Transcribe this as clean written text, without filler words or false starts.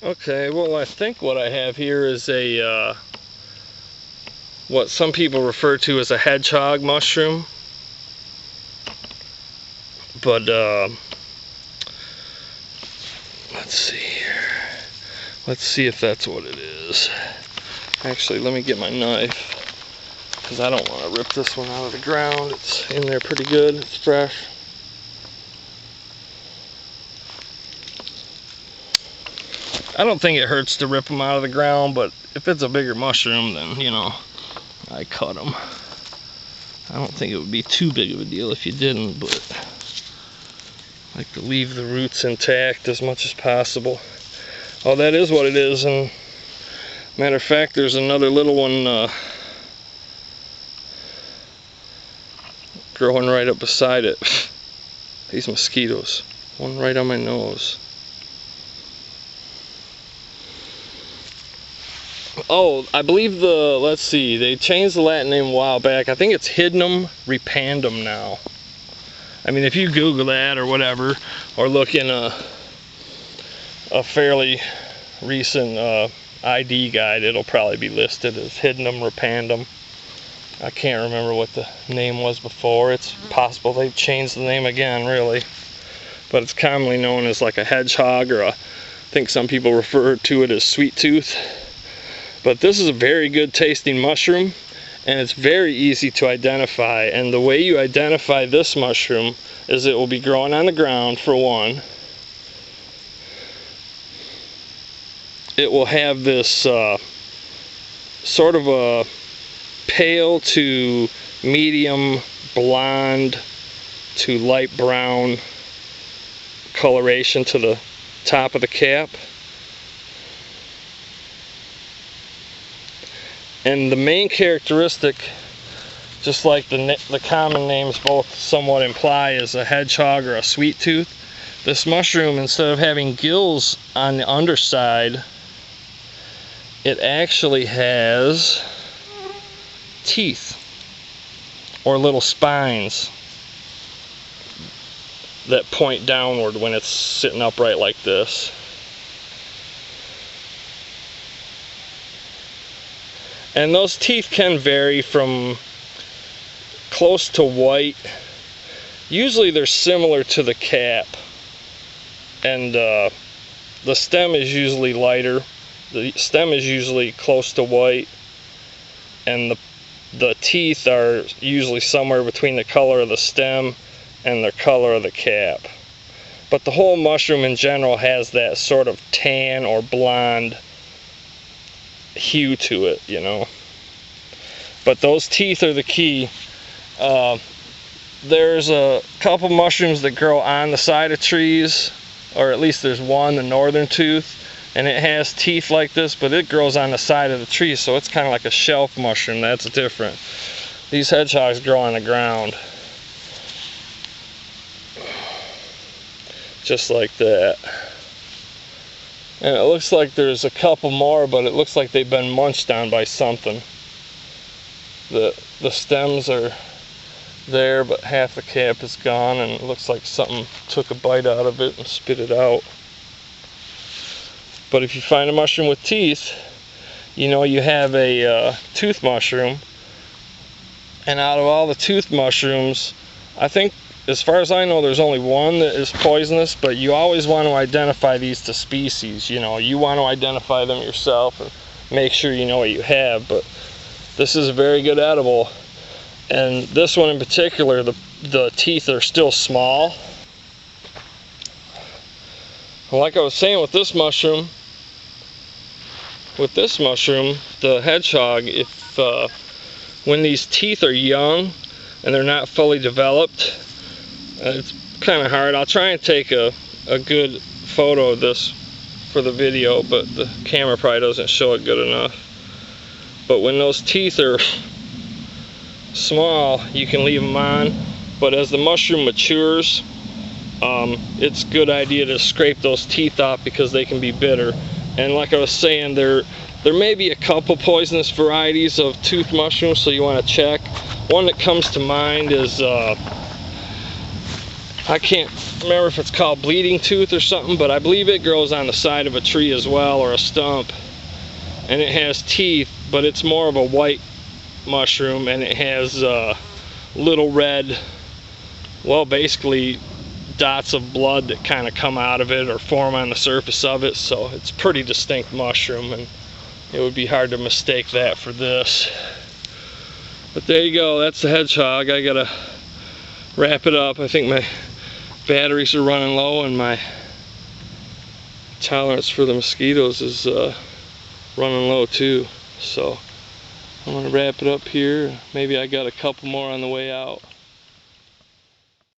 Okay, well, I think what I have here is a what some people refer to as a hedgehog mushroom, but let's see here. Let's see if that's what it is. Actually, let me get my knife, because I don't want to rip this one out of the ground. It's in there pretty good. It's fresh. I don't think it hurts to rip them out of the ground, but if it's a bigger mushroom, then, you know, I cut them. I don't think it would be too big of a deal if you didn't, but I like to leave the roots intact as much as possible. Oh, that is what it is, and matter of fact, there's another little one growing right up beside it. These mosquitoes. One right on my nose. Oh, I believe let's see, they changed the Latin name a while back. I think it's Hedgehog Mushroom now. I mean, if you Google that or whatever, or look in a fairly recent ID guide, it'll probably be listed as Hedgehog Mushroom. I can't remember what the name was before. It's possible they've changed the name again, really. But it's commonly known as like a hedgehog, or I think some people refer to it as sweet tooth. But this is a very good tasting mushroom, and it's very easy to identify. And the way you identify this mushroom is it will be growing on the ground, for one. It will have this sort of a pale to medium blonde to light brown coloration to the top of the cap. And the main characteristic, just like the common names both somewhat imply, is a hedgehog or a sweet tooth. This mushroom, instead of having gills on the underside, it actually has teeth, or little spines, that point downward when it's sitting upright like this. And those teeth can vary from close to white. Usually they're similar to the cap, and the stem is usually lighter. The stem is usually close to white, and the teeth are usually somewhere between the color of the stem and the color of the cap. But the whole mushroom in general has that sort of tan or blonde hue to it, you know. But those teeth are the key. There's a couple mushrooms that grow on the side of trees, or at least there's one, the northern tooth, and it has teeth like this, but it grows on the side of the tree, so it's kind of like a shelf mushroom. That's different. These hedgehogs grow on the ground, just like that. And it looks like there's a couple more, but it looks like they've been munched on by something. The stems are there, but half the cap is gone, and it looks like something took a bite out of it and spit it out. But if you find a mushroom with teeth, you know you have a tooth mushroom. And out of all the tooth mushrooms, I think, as far as I know, there's only one that is poisonous, but you always want to identify these to species. You know, you want to identify them yourself and make sure you know what you have. But this is a very good edible, and this one in particular, the teeth are still small. And like I was saying with this mushroom, the hedgehog, if when these teeth are young and they're not fully developed, it's kind of hard. I'll try and take a good photo of this for the video, but the camera probably doesn't show it good enough. But when those teeth are small, you can leave them on, but as the mushroom matures, it's a good idea to scrape those teeth off because they can be bitter. And like I was saying, there may be a couple poisonous varieties of tooth mushrooms, so you want to check. One that comes to mind is I can't remember if it's called bleeding tooth or something, but I believe it grows on the side of a tree as well, or a stump. And it has teeth, but it's more of a white mushroom, and it has little red, well, basically dots of blood that kind of come out of it or form on the surface of it. So it's a pretty distinct mushroom, and it would be hard to mistake that for this. But there you go, that's the hedgehog. I gotta wrap it up. I think my batteries are running low, and my tolerance for the mosquitoes is running low too. So I'm gonna wrap it up here. Maybe I got a couple more on the way out.